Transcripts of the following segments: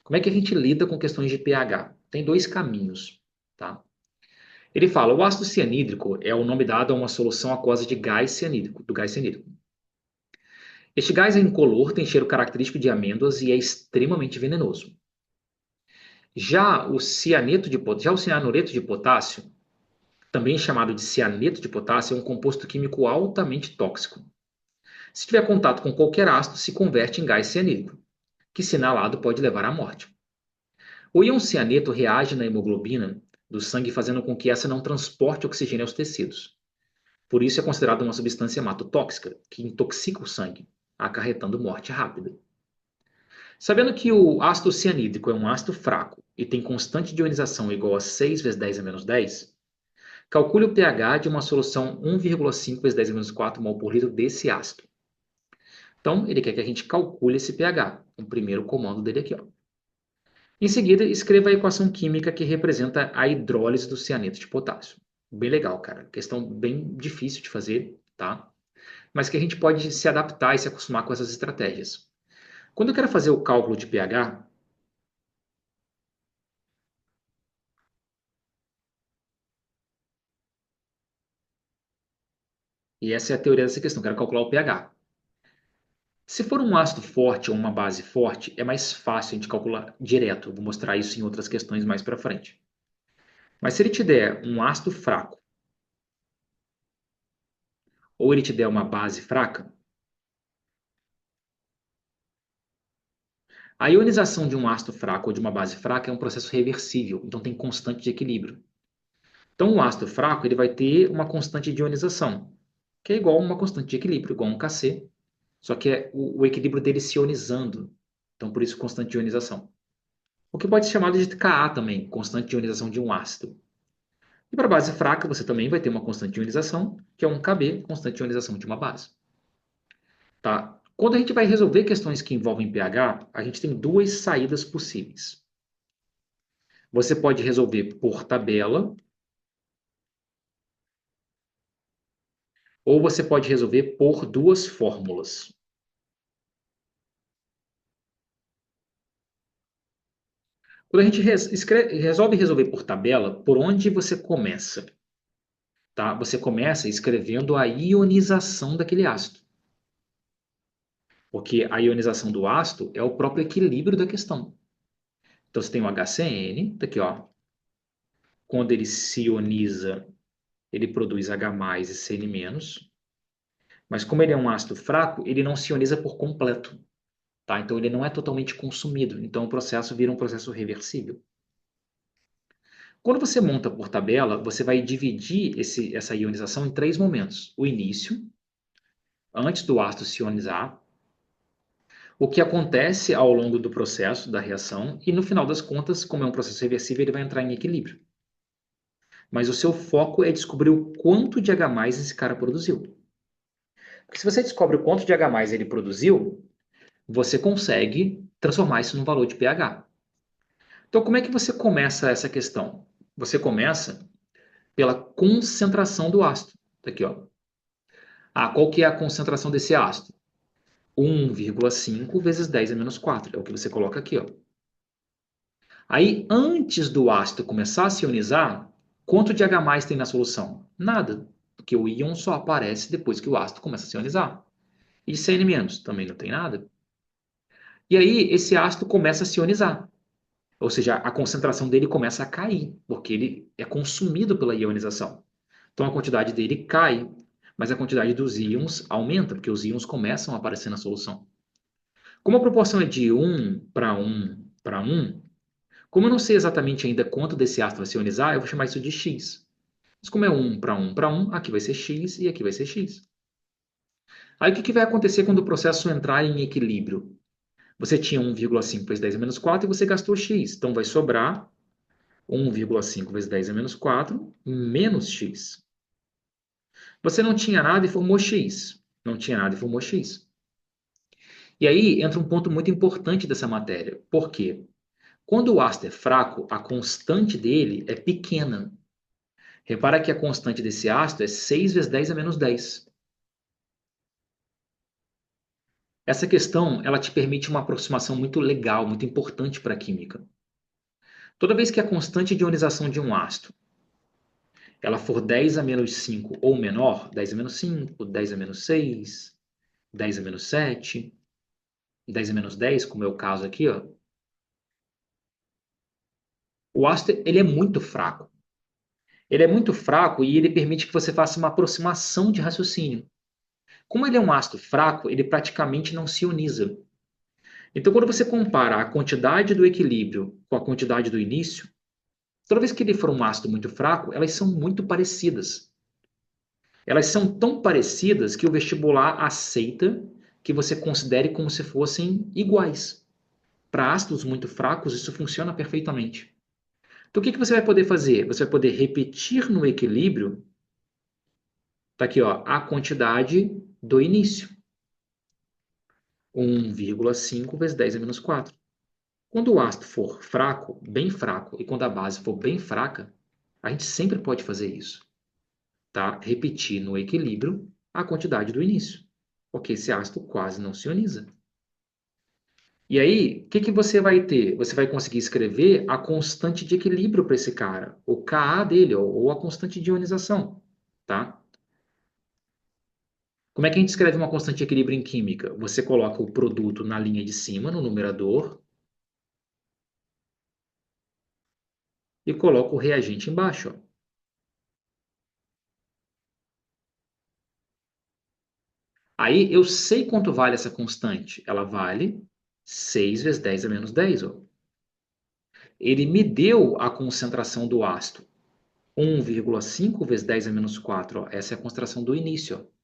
Como é que a gente lida com questões de pH? Tem dois caminhos, tá? Ele fala, o ácido cianídrico é o nome dado a uma solução aquosa de gás cianídrico, do gás cianídrico. Este gás é incolor, tem cheiro característico de amêndoas e é extremamente venenoso. Já o cianureto de potássio, também chamado de cianeto de potássio, é um composto químico altamente tóxico. Se tiver contato com qualquer ácido, se converte em gás cianídrico, que, se inalado, pode levar à morte. O íon cianeto reage na hemoglobina do sangue, fazendo com que essa não transporte oxigênio aos tecidos. Por isso é considerado uma substância hematotóxica, que intoxica o sangue, acarretando morte rápida. Sabendo que o ácido cianídrico é um ácido fraco e tem constante de ionização igual a 6 vezes 10 a menos 10, calcule o pH de uma solução 1,5 vezes 10 a menos 4 mol por litro desse ácido. Então, ele quer que a gente calcule esse pH. O primeiro comando dele aqui, ó. Em seguida, escreva a equação química que representa a hidrólise do cianeto de potássio. Bem legal, cara. Questão bem difícil de fazer, tá? Mas que a gente pode se adaptar e se acostumar com essas estratégias. Quando eu quero fazer o cálculo de pH, e essa é a teoria dessa questão, eu quero calcular o pH. Se for um ácido forte ou uma base forte, é mais fácil a gente calcular direto. Eu vou mostrar isso em outras questões mais para frente. Mas se ele te der um ácido fraco, ou ele te der uma base fraca, a ionização de um ácido fraco ou de uma base fraca é um processo reversível, então tem constante de equilíbrio. Então, o ácido fraco ele vai ter uma constante de ionização, que é igual a uma constante de equilíbrio, igual a um Kc, só que é o equilíbrio dele se ionizando. Então, por isso, constante de ionização. O que pode ser chamado de Ka também, constante de ionização de um ácido. E para a base fraca, você também vai ter uma constante de ionização, que é um Kb, constante de ionização de uma base. Tá? Quando a gente vai resolver questões que envolvem pH, a gente tem duas saídas possíveis. Você pode resolver por tabela, ou você pode resolver por duas fórmulas. Quando a gente resolve resolver por tabela, por onde você começa? Tá? Você começa escrevendo a ionização daquele ácido. Porque a ionização do ácido é o próprio equilíbrio da questão. Então você tem o HCN, tá aqui, ó. Quando ele se ioniza, ele produz H+ e Cn-. Mas como ele é um ácido fraco, ele não se ioniza por completo. Tá? Então ele não é totalmente consumido. Então o processo vira um processo reversível. Quando você monta por tabela, você vai dividir essa ionização em três momentos. O início, antes do ácido se ionizar, o que acontece ao longo do processo da reação e, no final das contas, como é um processo reversível, ele vai entrar em equilíbrio. Mas o seu foco é descobrir o quanto de H+ esse cara produziu. Porque se você descobre o quanto de H+ ele produziu, você consegue transformar isso num valor de pH. Então, como é que você começa essa questão? Você começa pela concentração do ácido. Tá aqui, ó. Qual que é a concentração desse ácido? 1,5 vezes 10 a menos 4. É o que você coloca aqui, ó. Aí, antes do ácido começar a se ionizar, quanto de H+ tem na solução? Nada, porque o íon só aparece depois que o ácido começa a se ionizar. E de Cn- também não tem nada. E aí, esse ácido começa a se ionizar. Ou seja, a concentração dele começa a cair, porque ele é consumido pela ionização. Então, a quantidade dele cai, mas a quantidade dos íons aumenta, porque os íons começam a aparecer na solução. Como a proporção é de 1 para 1 para 1, como eu não sei exatamente ainda quanto desse ácido vai se ionizar, eu vou chamar isso de x. Mas como é 1 para 1 para 1, aqui vai ser x e aqui vai ser x. Aí o que vai acontecer quando o processo entrar em equilíbrio? Você tinha 1,5 vezes 10 a menos 4 e você gastou x. Então vai sobrar 1,5 vezes 10 a menos 4 menos x. Você não tinha nada e formou x. Não tinha nada e formou x. E aí entra um ponto muito importante dessa matéria. Por quê? Quando o ácido é fraco, a constante dele é pequena. Repara que a constante desse ácido é 6 vezes 10 a menos 10. Essa questão, ela te permite uma aproximação muito legal, muito importante para a química. Toda vez que a constante de ionização de um ácido ela for 10 a menos 5 ou menor, 10 a menos 5, 10 a menos 6, 10 a menos 7, 10 a menos 10, como é o caso aqui, ó, o ácido ele é muito fraco. Ele é muito fraco e ele permite que você faça uma aproximação de raciocínio. Como ele é um ácido fraco, ele praticamente não se ioniza. Então, quando você compara a quantidade do equilíbrio com a quantidade do início, toda vez que ele for um ácido muito fraco, elas são muito parecidas. Elas são tão parecidas que o vestibular aceita que você considere como se fossem iguais. Para ácidos muito fracos, isso funciona perfeitamente. Então, o que você vai poder fazer? Você vai poder repetir no equilíbrio, tá aqui, ó, a quantidade do início. 1,5 vezes 10 a menos 4. Quando o ácido for fraco, bem fraco, e quando a base for bem fraca, a gente sempre pode fazer isso. Tá? Repetir no equilíbrio a quantidade do início, porque esse ácido quase não se ioniza. E aí, o que você vai ter? Você vai conseguir escrever a constante de equilíbrio para esse cara, o Ka dele, ou a constante de ionização. Tá? Como é que a gente escreve uma constante de equilíbrio em química? Você coloca o produto na linha de cima, no numerador, e coloca o reagente embaixo. Ó. Aí eu sei quanto vale essa constante. Ela vale 6 vezes 10 a menos 10. Ó. Ele me deu a concentração do ácido. 1,5 vezes 10 a menos 4. Ó. Essa é a concentração do início. Ó.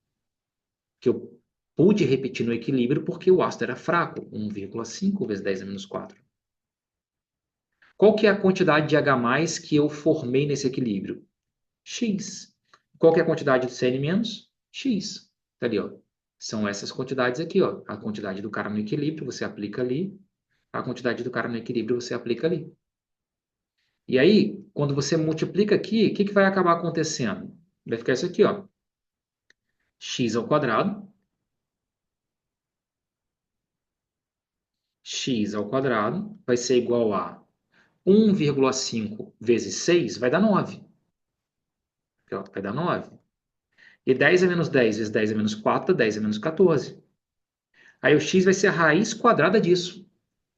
Que eu pude repetir no equilíbrio porque o ácido era fraco. 1,5 vezes 10 a menos 4. Qual que é a quantidade de H+, que eu formei nesse equilíbrio? X. Qual que é a quantidade do Cn-? X. Tá ali, ó. São essas quantidades aqui, ó. A quantidade do cara no equilíbrio, você aplica ali. A quantidade do cara no equilíbrio, você aplica ali. E aí, quando você multiplica aqui, o que vai acabar acontecendo? Vai ficar isso aqui, ó. X ao quadrado. X ao quadrado vai ser igual a 1,5 vezes 6 vai dar 9. Aqui, ó, vai dar 9. E 10 a menos 10 vezes 10 a menos 4 dá 10 a menos 14. Aí o x vai ser a raiz quadrada disso.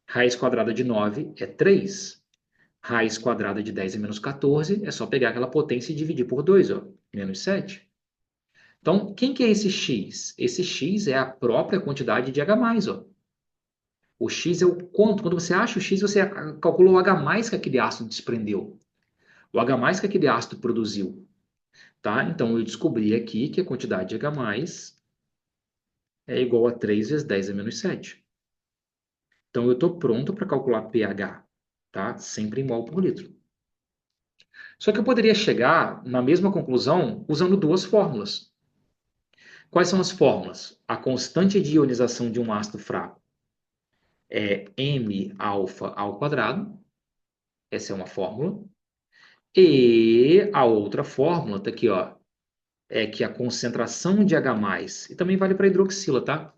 Raiz quadrada de 9 é 3. Raiz quadrada de 10 a menos 14 é só pegar aquela potência e dividir por 2, ó, menos 7. Então, quem que é esse x? Esse x é a própria quantidade de H+, ó. O x é o quanto. Quando você acha o x, você calcula o H+ que aquele ácido desprendeu. O H+ que aquele ácido produziu. Tá? Então, eu descobri aqui que a quantidade de H+ é igual a 3 vezes 10 a menos 7. Então, eu estou pronto para calcular pH, tá? Sempre em mol por litro. Só que eu poderia chegar na mesma conclusão usando duas fórmulas. Quais são as fórmulas? A constante de ionização de um ácido fraco é M-alfa ao quadrado. Essa é uma fórmula. E a outra fórmula, tá aqui, ó, é que a concentração de H+, e também vale para hidroxila, tá?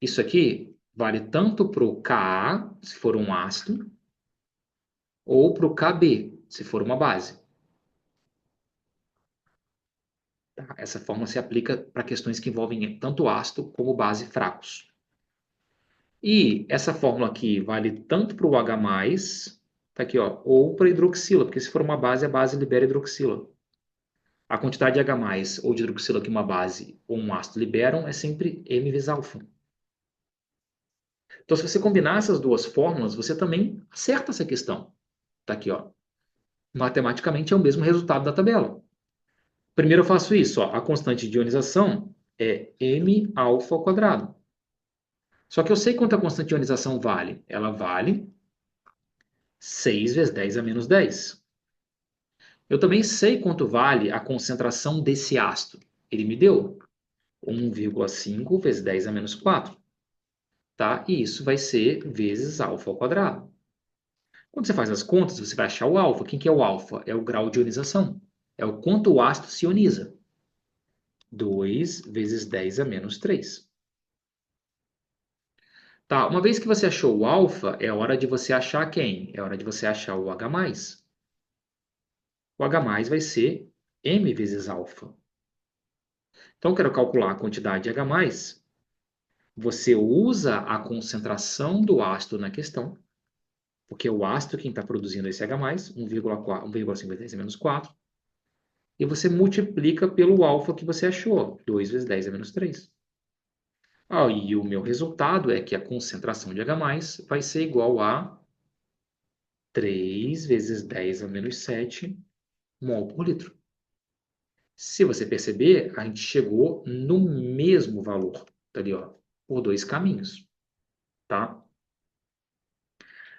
Isso aqui vale tanto para o Ka, se for um ácido, ou para o Kb, se for uma base. Tá? Essa fórmula se aplica para questões que envolvem tanto ácido como base fracos. E essa fórmula aqui vale tanto para o H+, tá aqui, ó, ou para hidroxila, porque se for uma base, a base libera hidroxila. A quantidade de H+, ou de hidroxila que uma base ou um ácido liberam é sempre M vezes alfa. Então, se você combinar essas duas fórmulas, você também acerta essa questão. Tá aqui, ó. Matematicamente é o mesmo resultado da tabela. Primeiro eu faço isso, ó. A constante de ionização é M alfa ao quadrado. Só que eu sei quanto a constante de ionização vale. Ela vale 6 vezes 10 a menos 10. Eu também sei quanto vale a concentração desse ácido. Ele me deu 1,5 vezes 10 a menos 4. Tá? E isso vai ser vezes alfa ao quadrado. Quando você faz as contas, você vai achar o alfa. Quem que é o alfa? É o grau de ionização. É o quanto o ácido se ioniza. 2 vezes 10 a menos 3. Tá, uma vez que você achou o alfa, é hora de você achar quem? É hora de você achar o H+. O H+ vai ser M vezes alfa. Então, eu quero calcular a quantidade de H+. Você usa a concentração do ácido na questão, porque é o ácido quem está produzindo esse H+, 1,5 vezes 10 a menos 4, e você multiplica pelo alfa que você achou, 2 vezes 10 a menos 3. E o meu resultado é que a concentração de H+ vai ser igual a 3 vezes 10 a menos 7 mol por litro. Se você perceber, a gente chegou no mesmo valor, tá ali, ó, por dois caminhos, tá?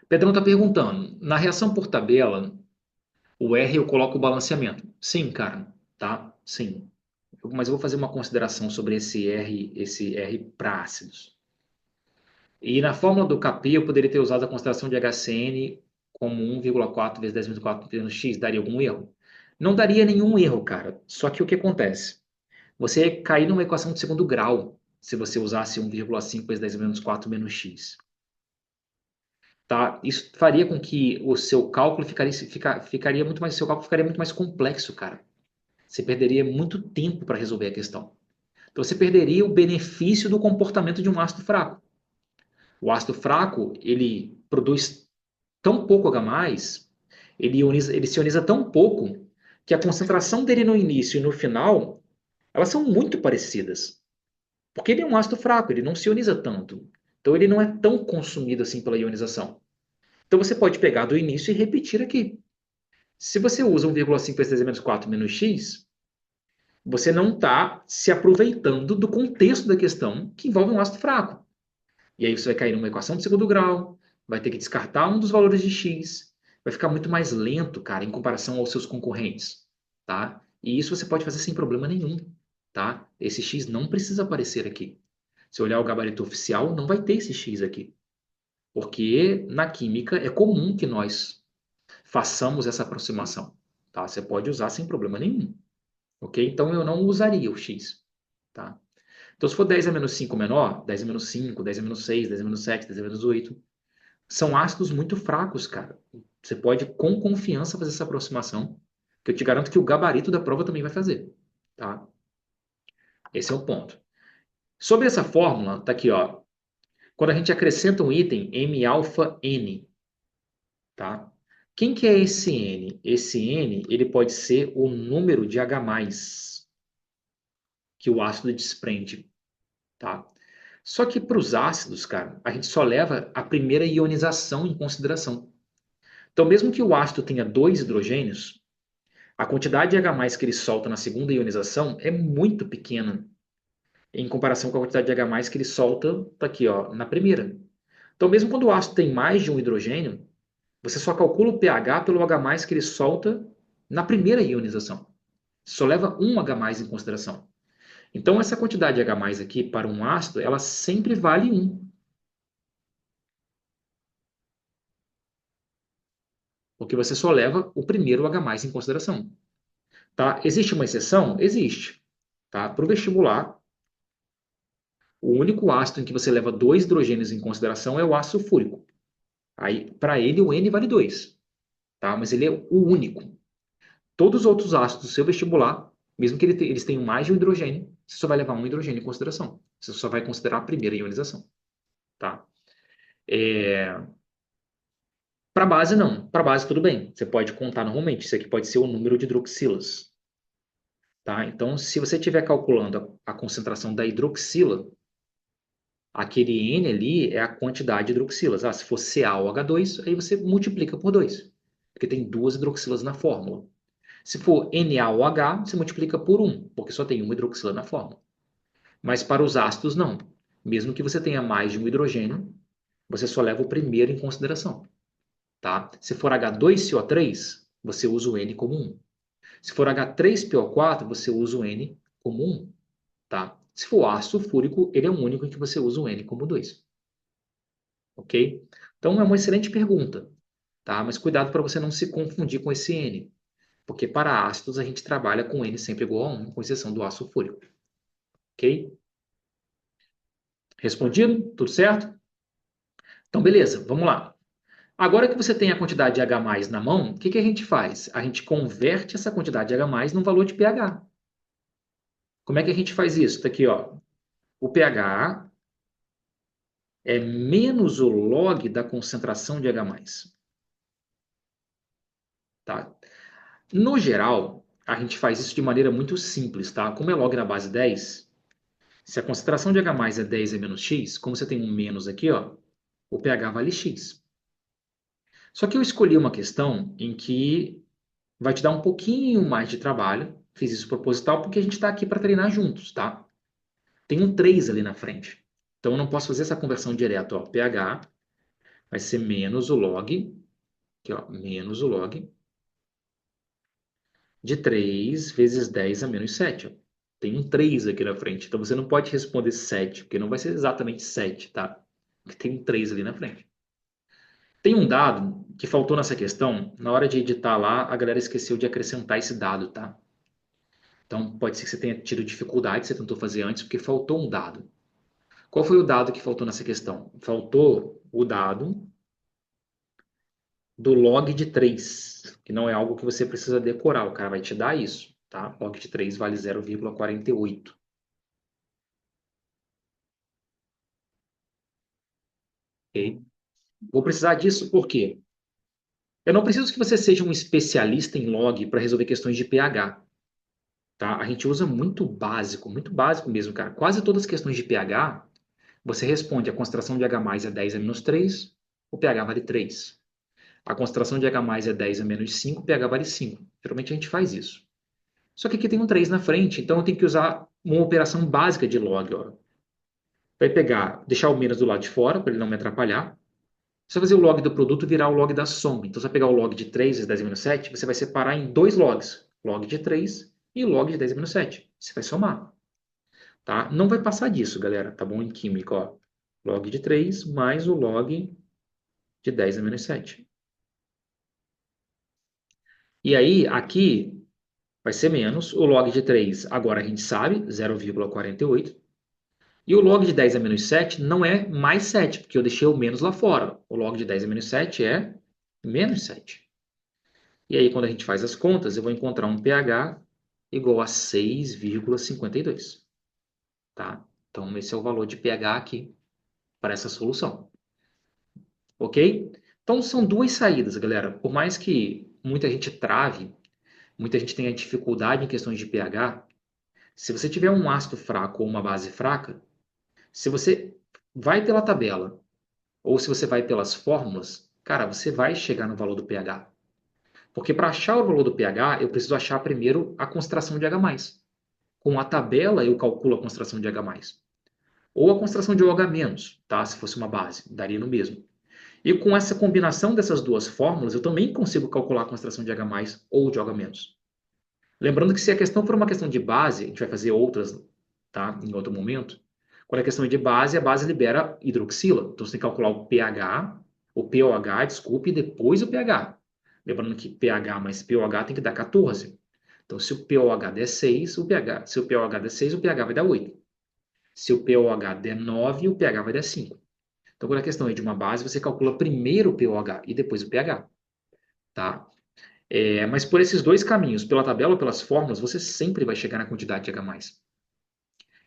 Pedrão está perguntando, na reação por tabela, o R eu coloco o balanceamento. Sim, cara, tá? Sim. Mas eu vou fazer uma consideração sobre esse R para ácidos. E na fórmula do Kp eu poderia ter usado a consideração de HCN como 1,4 vezes 10 menos 4 menos x. Daria algum erro? Não daria nenhum erro, cara. Só que o que acontece? Você ia cair numa equação de segundo grau se você usasse 1,5 vezes 10 menos 4 menos x. Tá? Isso faria com que o seu cálculo ficaria muito mais, seu cálculo ficaria muito mais complexo, cara. Você perderia muito tempo para resolver a questão. Então você perderia o benefício do comportamento de um ácido fraco. O ácido fraco, ele produz tão pouco H+, ele se ioniza tão pouco que a concentração dele no início e no final, elas são muito parecidas. Porque ele é um ácido fraco, ele não se ioniza tanto. Então ele não é tão consumido assim pela ionização. Então você pode pegar do início e repetir aqui. Se você usa 1,5 vezes 10 menos 4 menos x, você não está se aproveitando do contexto da questão que envolve um ácido fraco. E aí você vai cair numa equação de segundo grau, vai ter que descartar um dos valores de x, vai ficar muito mais lento, cara, em comparação aos seus concorrentes, tá? E isso você pode fazer sem problema nenhum, tá? Esse x não precisa aparecer aqui. Se olhar o gabarito oficial, não vai ter esse x aqui. Porque na química é comum que nós façamos essa aproximação, tá? Você pode usar sem problema nenhum, ok? Então eu não usaria o x, tá? Então se for 10 a menos 5 menor, 10 a menos 5, 10 a menos 6, 10 a menos 7, 10 a menos 8, são ácidos muito fracos, cara. Você pode com confiança fazer essa aproximação, que eu te garanto que o gabarito da prova também vai fazer, tá? Esse é o ponto. Sobre essa fórmula, tá aqui, ó. Quando a gente acrescenta um item, M-alfa-N, tá? Quem que é esse N? Esse N, ele pode ser o número de H+, que o ácido desprende, tá? Só que para os ácidos, cara, a gente só leva a primeira ionização em consideração. Então, mesmo que o ácido tenha dois hidrogênios, a quantidade de H+ que ele solta na segunda ionização é muito pequena em comparação com a quantidade de H+ que ele solta, tá aqui, ó, na primeira. Então, mesmo quando o ácido tem mais de um hidrogênio, você só calcula o pH pelo H+ que ele solta na primeira ionização. Só leva um H+ em consideração. Então, essa quantidade de H+ aqui para um ácido, ela sempre vale 1. Porque você só leva o primeiro H+ em consideração. Tá? Existe uma exceção? Existe. Tá? Para o vestibular, o único ácido em que você leva dois hidrogênios em consideração é o ácido sulfúrico. Aí, para ele, o N vale 2. Tá? Mas ele é o único. Todos os outros ácidos do seu vestibular, mesmo que eles tenham mais de um hidrogênio, você só vai levar um hidrogênio em consideração. Você só vai considerar a primeira ionização. Tá? Para base, não. Para base, tudo bem. Você pode contar normalmente. Isso aqui pode ser o número de hidroxilas. Tá? Então, se você estiver calculando a concentração da hidroxila, aquele N ali é a quantidade de hidroxilas. Se for CaOH2, aí você multiplica por 2, porque tem duas hidroxilas na fórmula. Se for NaOH, você multiplica por 1, porque só tem uma hidroxila na fórmula. Mas para os ácidos, não. Mesmo que você tenha mais de um hidrogênio, você só leva o primeiro em consideração. Tá? Se for H2CO3, você usa o N como 1. Se for H3PO4, você usa o N como 1. Tá? Se for ácido sulfúrico, ele é o único em que você usa o N como 2. Ok? Então é uma excelente pergunta. Tá? Mas cuidado para você não se confundir com esse N. Porque para ácidos a gente trabalha com N sempre igual a 1, com exceção do ácido sulfúrico. Ok? Respondido? Tudo certo? Então, beleza, vamos lá. Agora que você tem a quantidade de H+ na mão, o que que a gente faz? A gente converte essa quantidade de H+ num valor de pH. Como é que a gente faz isso? Está aqui, ó. O pH é menos o log da concentração de H+. Tá? No geral, a gente faz isso de maneira muito simples, tá? Como é log na base 10, se a concentração de H+ é 10 e menos x, como você tem um menos aqui, ó, o pH vale x. Só que eu escolhi uma questão em que vai te dar um pouquinho mais de trabalho. Fiz isso proposital porque a gente está aqui para treinar juntos, tá? Tem um 3 ali na frente. Então eu não posso fazer essa conversão direto, ó. pH vai ser menos o log, aqui, ó, menos o log de 3 vezes 10 a menos 7. Ó. Tem um 3 aqui na frente. Então você não pode responder 7, porque não vai ser exatamente 7, tá? Porque tem um 3 ali na frente. Tem um dado que faltou nessa questão. Na hora de editar lá, a galera esqueceu de acrescentar esse dado, tá? Então pode ser que você tenha tido dificuldade, você tentou fazer antes, porque faltou um dado. Qual foi o dado que faltou nessa questão? Faltou o dado do log de 3, que não é algo que você precisa decorar, o cara vai te dar isso, tá? Log de 3 vale 0,48. Ok? Vou precisar disso por quê? Eu não preciso que você seja um especialista em log para resolver questões de pH, tá? A gente usa muito básico mesmo, cara. Quase todas as questões de pH, você responde a concentração de H+ é 10 a menos 3, o pH vale 3. A concentração de H+ é 10 a menos 5, o pH vale 5. Geralmente a gente faz isso. Só que aqui tem um 3 na frente, então eu tenho que usar uma operação básica de log. Ó. Vai pegar, deixar o menos do lado de fora, para ele não me atrapalhar. Você vai fazer o log do produto virar o log da soma. Então, você vai pegar o log de 3 vezes 10 menos 7, você vai separar em dois logs. Log de 3 e log de 10 menos 7. Você vai somar. Tá? Não vai passar disso, galera. Tá bom? Em química, ó. Log de 3 mais o log de 10 a menos 7. E aí, aqui vai ser menos. O log de 3, agora a gente sabe, 0,48. E o log de 10 a menos 7 não é mais 7, porque eu deixei o menos lá fora. O log de 10 a menos 7 é menos 7. E aí, quando a gente faz as contas, eu vou encontrar um pH igual a 6,52. Tá? Então, esse é o valor de pH aqui para essa solução. Ok? Então, são duas saídas, galera. Por mais que muita gente trave, muita gente tenha dificuldade em questões de pH, se você tiver um ácido fraco ou uma base fraca, se você vai pela tabela ou se você vai pelas fórmulas, cara, você vai chegar no valor do pH. Porque para achar o valor do pH, eu preciso achar primeiro a concentração de H+. Com a tabela, eu calculo a concentração de H+. Ou a concentração de OH-, tá? Se fosse uma base, daria no mesmo. E com essa combinação dessas duas fórmulas, eu também consigo calcular a concentração de H+ ou de OH-. Lembrando que se a questão for uma questão de base, a gente vai fazer outras, tá? Em outro momento. Quando a questão é de base, a base libera hidroxila. Então você tem que calcular o pH, o pOH, desculpe, e depois o pH. Lembrando que pH mais pOH tem que dar 14. Então, se o pOH der 6, o pH, se o pOH der 6, o pH vai dar 8. Se o pOH der 9, o pH vai dar 5. Então, quando a questão é de uma base, você calcula primeiro o pOH e depois o pH. Tá? Mas por esses dois caminhos, pela tabela ou pelas fórmulas, você sempre vai chegar na quantidade de H+.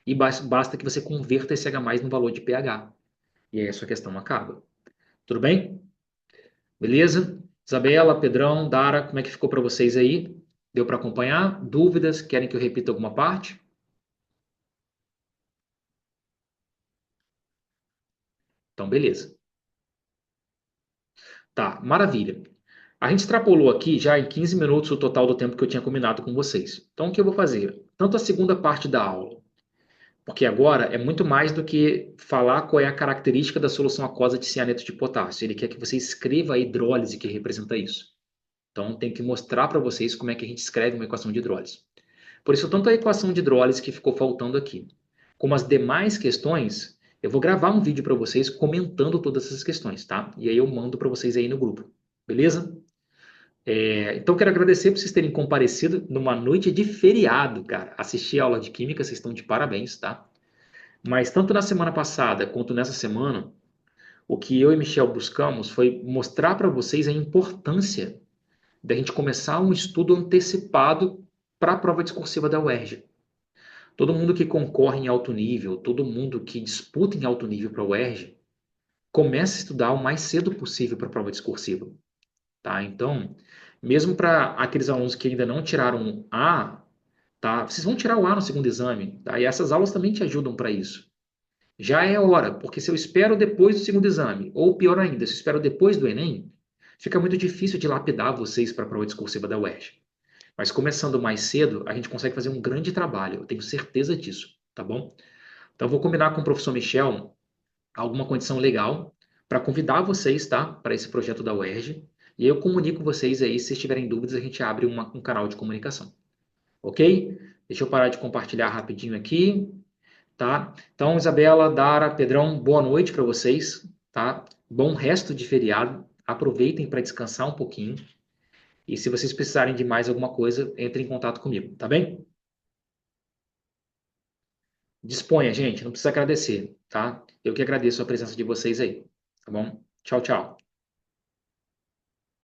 E basta que você converta esse H+ no valor de pH. E aí a sua questão acaba. Tudo bem? Beleza? Isabela, Pedrão, Dara, como é que ficou para vocês aí? Deu para acompanhar? Dúvidas? Querem que eu repita alguma parte? Então, beleza. Tá, maravilha. A gente extrapolou aqui já em 15 minutos o total do tempo que eu tinha combinado com vocês. Então, o que eu vou fazer? Tanto a segunda parte da aula, porque agora é muito mais do que falar qual é a característica da solução aquosa de cianeto de potássio. Ele quer que você escreva a hidrólise que representa isso. Então, tem que mostrar para vocês como é que a gente escreve uma equação de hidrólise. Por isso, tanto a equação de hidrólise que ficou faltando aqui, como as demais questões, eu vou gravar um vídeo para vocês comentando todas essas questões, tá? E aí eu mando para vocês aí no grupo. Beleza? Então, quero agradecer por vocês terem comparecido numa noite de feriado, cara. Assistir a aula de Química, vocês estão de parabéns, tá? Mas tanto na semana passada quanto nessa semana, O que eu e Michel buscamos foi mostrar para vocês a importância da gente começar um estudo antecipado para a prova discursiva da UERJ. Todo mundo que concorre em alto nível, todo mundo que disputa em alto nível para a UERJ, comece a estudar o mais cedo possível para a prova discursiva, tá? Então, mesmo para aqueles alunos que ainda não tiraram um A, tá? Vocês vão tirar o A no segundo exame, tá? E essas aulas também te ajudam para isso. Já é hora, porque se eu espero depois do segundo exame, ou pior ainda, se eu espero depois do Enem, fica muito difícil de lapidar vocês para a prova discursiva da UERJ. Mas começando mais cedo, a gente consegue fazer um grande trabalho, eu tenho certeza disso, tá bom? Então, eu vou combinar com o professor Michel alguma condição legal para convidar vocês, tá? Para esse projeto da UERJ. E eu comunico vocês aí, se vocês tiverem dúvidas, a gente abre um canal de comunicação. Ok? Deixa eu parar de compartilhar rapidinho aqui, tá? Então, Isabela, Dara, Pedrão, boa noite para vocês, tá? Bom resto de feriado. Aproveitem para descansar um pouquinho. E se vocês precisarem de mais alguma coisa, entrem em contato comigo, tá bem? Disponha, gente, não precisa agradecer, tá? Eu que agradeço a presença de vocês aí, tá bom? Tchau, tchau.